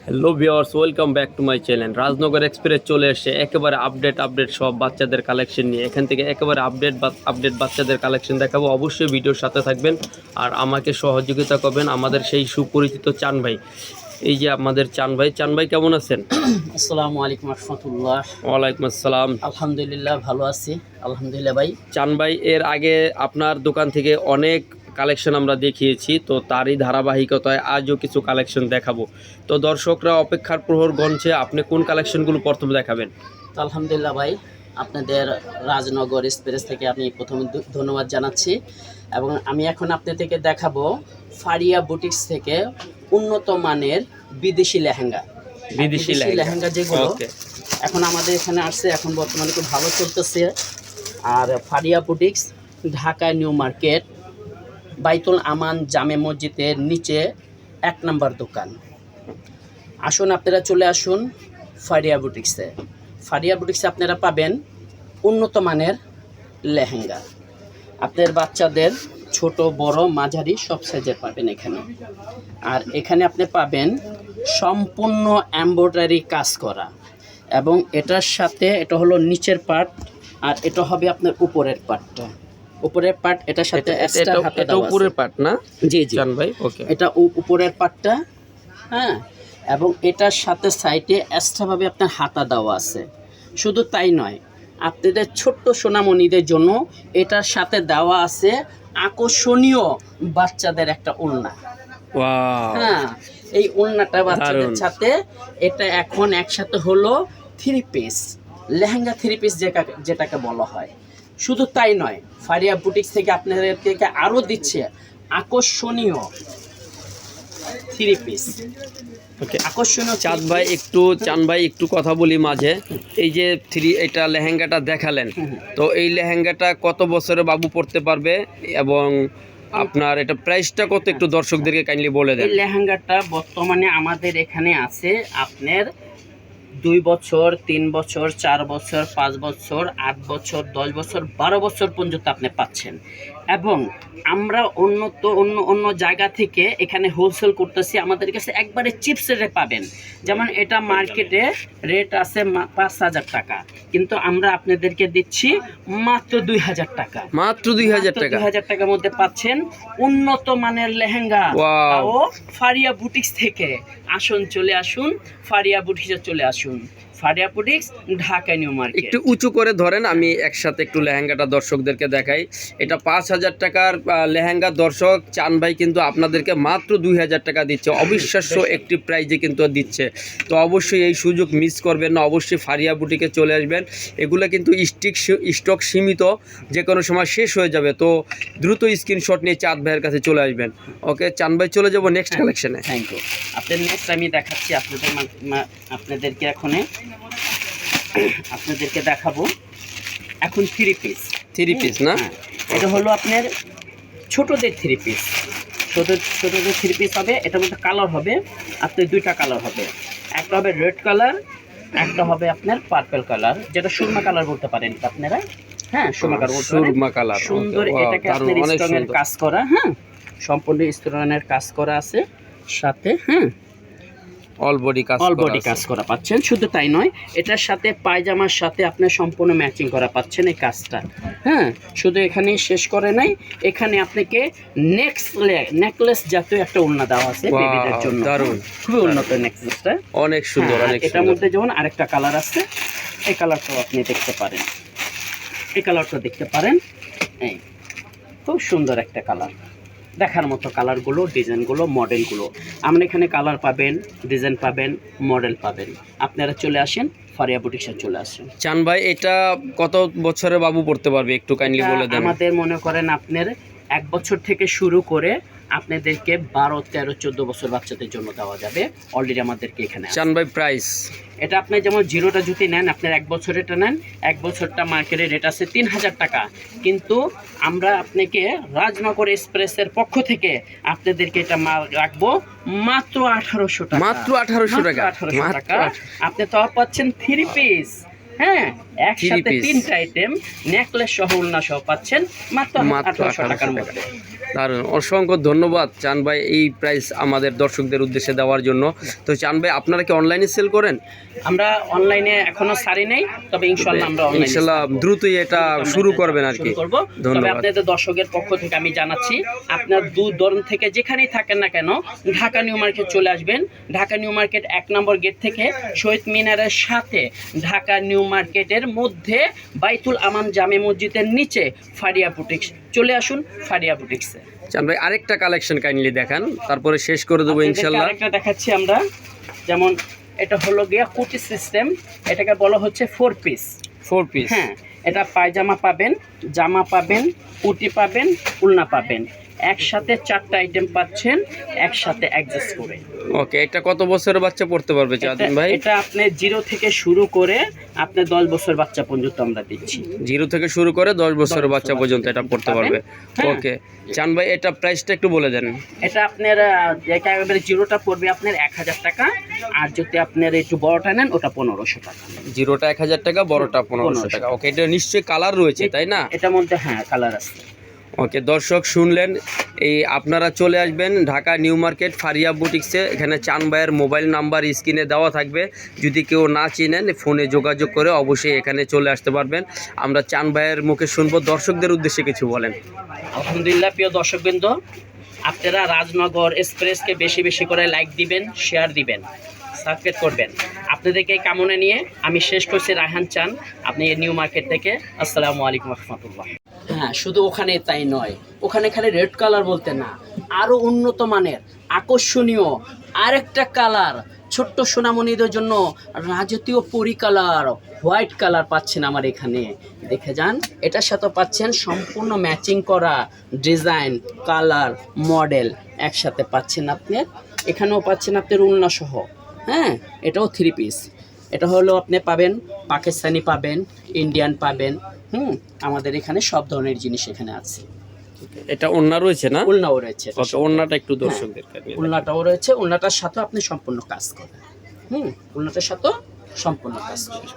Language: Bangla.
Hello viewers, welcome back to my channel. Rajnagar express চলে এসে একেবারে আপডেট সব বাচ্চাদের কালেকশন নিয়ে। এখান থেকে একেবারে আপডেট বাচ্চাদের কালেকশন দেখাবো। অবশ্যই ভিডিওর সাথে থাকবেন আর আমাকে সহযোগিতা করবেন আমাদের সেই সুপরিচিত চান ভাই। এই যে আমাদের চান ভাই কেমন আছেন? আসসালামু আলাইকুম রাহমাতুল্লাহ। ওয়ালাইকুম আসসালাম। আলহামদুলিল্লাহ ভালো আছি। আলহামদুলিল্লাহ ভাই। চান ভাই, এর আগে আপনার দোকান থেকে অনেক কালেকশন আমরা দেখিয়েছি, তো তারই ধারাবাহিকতায় আজও কিছু কালেকশন দেখাবো। তো দর্শকরা অপেক্ষার প্রহর গণছে, আপনি কোন কালেকশনগুলো প্রথমে দেখাবেন? তো আলহামদুলিল্লাহ ভাই, আপনাদের রাজনগর এক্সপ্রেস থেকে আমি প্রথমে ধন্যবাদ জানাচ্ছি। এবং আমি এখন আপনাদের থেকে দেখাবো ফারিয়া বুটিক্স থেকে উন্নত মানের বিদেশি লেহেঙ্গা। বিদেশি লেহেঙ্গা যেগুলো এখন আমাদের এখানে আসছে, এখন বর্তমানে খুব ভালো চলতেছে। আর Faria boutiques Dhaka New Market Baitul Aman জামে মসজিদের নিচে 1 নম্বর দোকান। আসুন, আপনারা চলে আসুন ফারিয়া বুটিক্সে। ফারিয়া বুটিক্সে আপনারা পাবেন উন্নত মানের লেহেঙ্গা। আপনার বাচ্চাদের ছোট বড় মাঝারি সব সাইজের পাবেন এখানে। আর এখানে আপনি পাবেন সম্পূর্ণ এমব্রয়ডারি কাজ করা, এবং এটার সাথে এটা হলো নিচের পার্ট, আর এটা হবে আপনার উপরের পার্টটা। উপরের পার্ট এটার সাথে এক্সট্রা হাতে দাও। এটা উপরের পার্ট না? জি জি জান ভাই, ওকে। এটা উপরের পার্টটা, হ্যাঁ। এবং এটার সাথে সাইডে এক্সট্রাভাবে আপনার হাতা দেওয়া আছে। শুধু তাই নয়, আপনাদের ছোট্ট সোনামণিদের জন্য এটার সাথে দেওয়া আছে আকর্ষণীয় বাচ্চাদের একটা ওড়না। হ্যাঁ, এই ওড়নাটা বাচ্চাদের সাথে এটা এখন একসাথে হলো 3 পিস লেহেঙ্গা, 3 পিস যেটাকে বলা হয়। শুধু তাই নয়, ফারিয়া বুটিক্স থেকে আপনাদেরকে আরও দিচ্ছে আকর্ষণীয় 3 পিস। ওকে, আকর্ষণীয়। চান ভাই একটু কথা বলি মাঝে। এই যে এটা লেহেঙ্গাটা দেখালেন, তো এই লেহেঙ্গাটা কত বছরে বাবু পড়তে পারবে এবং আপনার এটা প্রাইসটা কত একটু দর্শকদেরকে কাইন্ডলি বলে দেন। এই লেহেঙ্গাটা বর্তমানে আমাদের এখানে আছে আপনার 2 বছর, 3 বছর, 4 বছর, 5 বছর, 8 বছর, 10 বছর, 12 বছর পর্যন্ত আপনি পাচ্ছেন। এবং আমরা অন্য জায়গা থেকে এখানে হোলসেল করতেছি, আমাদের কাছে একবারে চিপস রেটে পাবেন। যেমন এটা মার্কেটে রেট আছে 5,000 টাকা, কিন্তু আমরা আপনাদেরকে দিচ্ছি মাত্র 2,000 টাকা। মাত্র 2,000 টাকা? 2,000 টাকার মধ্যে পাচ্ছেন উন্নত মানের লেহেঙ্গা। ও ফারিয়া বুটিক্স থেকে। আসুন, চলে আসুন ফারিয়া বুটিক্সে, চলে আসুন Faria boutiques Dhaka New market. একটু উঁচু করে ধরেন, আমি একসাথে একটু লেহেঙ্গাটা দর্শকদেরকে দেখাই। এটা 5,000 টাকার লেহেঙ্গা। দর্শক, চান ভাই কিন্তু আপনাদেরকে মাত্র 2,000 টাকা দিচ্ছে। অবিশ্বাস্য একটি প্রাইজে কিন্তু দিচ্ছে। তো অবশ্যই এই সুযোগ মিস করবেন না, অবশ্যই ফারিয়া বুটিকে চলে আসবেন। এগুলো কিন্তু স্টক সীমিত, যে কোনো সময় শেষ হয়ে যাবে। তো দ্রুত স্ক্রিনশট নিয়ে চাঁদ ভাইয়ের কাছে চলে আসবেন। ওকে চান ভাই, চলে যাব নেক্সট কালেকশনে। Thank you. আপনাদের নেক্সট আমি দেখাচ্ছি আপনাদেরকে আপনাদেরকে দেখাবো এখন 3 পিস না? এটা হলো আপনার ছোটদের 3 পিস। ছোটদের 3 পিস হবে। এটার মধ্যে কালার হবে আপনার 2টা কালার হবে। একটা হবে রেড কালার, একটা হবে আপনার পার্পল কালার, যেটা সুরমা কালার বলতে পারেন আপনারা। হ্যাঁ, সুরমা কালার সুন্দর। এটাকে আপনার স্টোনের কাজ করা, হ্যাঁ, সম্পূর্ণ স্টোনের কাজ করা আছে সাথে। হ্যাঁ, অল বডি কাজ করা পাচ্ছেন। শুধু তাই নয়, এটার সাথে পায়জামার সাথে আপনার সম্পূর্ণ ম্যাচিং করা পাচ্ছেন এই কাজটা। হ্যাঁ, শুধু এখানেই শেষ করে নাই, এখানে আপনাকে নেকলেস জাতীয় একটা ওড়না দেওয়া আছে বেবিদের জন্য। দারুণ, খুবই উন্নত নেকলেসটা, অনেক সুন্দর। এটার মধ্যে যেমন আরেকটা কালার আছে, এই কালারটাও আপনি দেখতে পারেন। এই খুব সুন্দর একটা কালার, দেখার মতো কালারগুলো, ডিজাইনগুলো, মডেলগুলো। আমরা এখানে কালার পাবেন, ডিজাইন পাবেন, মডেল পাবেন। আপনারা চলে আসেন ফারিয়া বুটিক্সে, চলে আসেন। চান ভাই, এটা কত বছরে বাবু পড়তে পারবে একটু কাইন্ডলি বলে দেন। আমাদের মনে করেন আপনার 1 বছর থেকে শুরু করে আপনাদেরকে 12, 13, 14 বছর বাচ্চাদের জন্য দেওয়া যাবে। অলরেডি আমাদেরকে এখানে। চান ভাই, প্রাইস এটা আপনি যেমন জিরোটা যদি নেন, আপনার 1 বছরেরটা নেন, 1 বছরটা মার্কেটে রেট আছে 3,000 টাকা, কিন্তু আমরা আপনাকে রাজনগর এক্সপ্রেসের পক্ষ থেকে আপনাদেরকে এটা রাখবো মাত্র 1800 টাকা। মাত্র 1800 টাকা। আপনি তো পাচ্ছেন 3 পিস হ্যাঁ, একসাথে piece। 3টা আইটেম নেকলেস সহ উলনা সহ পাচ্ছেন মাত্র মাত্র 1800 টাকার 1800 মধ্যে। দারুণ, অসংখ্য ধন্যবাদ চান ভাই এই প্রাইস আমাদের দর্শকদের উদ্দেশ্যে দেওয়ার জন্য। তো চান ভাই আপনারা কি অনলাইনে সেল করেন? আমরা অনলাইনে এখনো সারি নেই, তবে ইনশাআল্লাহ আমরা অনলাইনে ইনশাল্লাহ দ্রুতই এটা শুরু করবেন আর কি। শুরু করব। তবে ধন্যবাদ। আপনাদের দর্শকের পক্ষ থেকে আমি জানাচ্ছি, আপনার দূর দূরান্ত থেকে যেখানেই থাকেন না কেন ঢাকা নিউ মার্কেট চলে আসবেন। ঢাকা নিউ মার্কেট 1 নম্বর গেট থেকে শহীদ মিনারের সাথে ঢাকা নিউ মার্কেটের মধ্যে বাইতুল আমান জামে মসজিদের নিচে ফারিয়া বুটিক্স, চলে আসুন ফারিয়া বুটিক্সে। চান ভাই আরেকটা কালেকশন কাইন্ডলি দেখান, তারপরে শেষ করে দেবো আপনাদেরকে ইনশাল্লাহ। আরেকটা দেখাচ্ছি আমরা, যেমন এটা হলো গিয়া কুটি সিস্টেম, এটাকে বলা হচ্ছে 4 পিস। 4 পিস। হ্যাঁ, এটা পায়জামা পাবেন, জামা পাবেন, কুটি পাবেন, উলনা পাবেন, একসাথে 4টা আইটেম পাচ্ছেন একসাথে অ্যাডজাস্ট করে। ওকে, এটা কত বছরের বাচ্চা পড়তে পারবে চাঁদিন ভাই? এটা আপনি 0 থেকে শুরু করে আপনি 10 বছর বাচ্চা পর্যন্ত আমরা দিচ্ছি। 0 থেকে শুরু করে 10 বছরের বাচ্চা পর্যন্ত এটা পড়তে পারবে। হ্যাঁ। ওকে চান ভাই এটা প্রাইসটা একটু বলে দেন। এটা আপনার একেবারে 0টা পড়বে আপনার 1000 টাকা, আর যদি আপনার একটু বড়টা নেন ওটা 1500 টাকা। 0টা 1000 টাকা, বড়টা 1500 টাকা। ওকে, এটা নিশ্চয়ই কালার রয়েছে তাই না? এটার মধ্যে হ্যাঁ কালার আছে। ওকে দর্শক শুনলেন, এই আপনারা চলে আসবেন ঢাকা নিউ মার্কেট ফারিয়া বুটিক্সে। এখানে চান ভাইয়ের মোবাইল নাম্বার স্ক্রিনে দেওয়া থাকবে, যদি কেউ না চিনেন ফোনে যোগাযোগ করে অবশ্যই এখানে চলে আসতে পারবেন। আমরা চান ভাইয়ের মুখে শুনবো, দর্শকদের উদ্দেশ্যে কিছু বলেন। আলহামদুলিল্লাহ, প্রিয় দর্শকবৃন্দ, আপনারা রাজনগর এক্সপ্রেসকে বেশি বেশি করে লাইক দিবেন, শেয়ার দিবেন, সাবস্ক্রাইব করবেন। আপনাদেরকে কামনা নিয়ে আমি শেষ করছি। রায়হান চান, আপনি নিউ মার্কেট থেকে। আসসালামু আলাইকুম রহমতুল্লাহ। হ্যাঁ, শুধু ওখানে তাই নয়, ওখানে খালি রেড কালার বলতে না, আরও উন্নত মানের আকর্ষণীয় আরেকটা কালার ছোট্ট সোনামণিদের জন্য রাজকীয় পরি কালার, হোয়াইট কালার পাচ্ছেন আমার এখানে। দেখে যান, এটার সাথে পাচ্ছেন সম্পূর্ণ ম্যাচিং করা ডিজাইন, কালার, মডেল একসাথে পাচ্ছেন আপনি। এখানেও পাচ্ছেন আপনার উলনা সহ। হ্যাঁ, এটাও 3 পিস। এটা হলো আপনি পাবেন পাকিস্তানি পাবেন, ইন্ডিয়ান পাবেন। আমাদের এখানে সব ধরনের জিনিস এখানে আছে। এটা ওন্না রয়েছে না? উলনাও রয়েছে। ওকে, ওন্নাটা একটু দর্শকদের কাছে। উলনাটাও রয়েছে, উলনাটার সাথেও আপনি সম্পূর্ণ কাজ করেন। উলনাটার সাথেও সম্পূর্ণ কাজ করেন।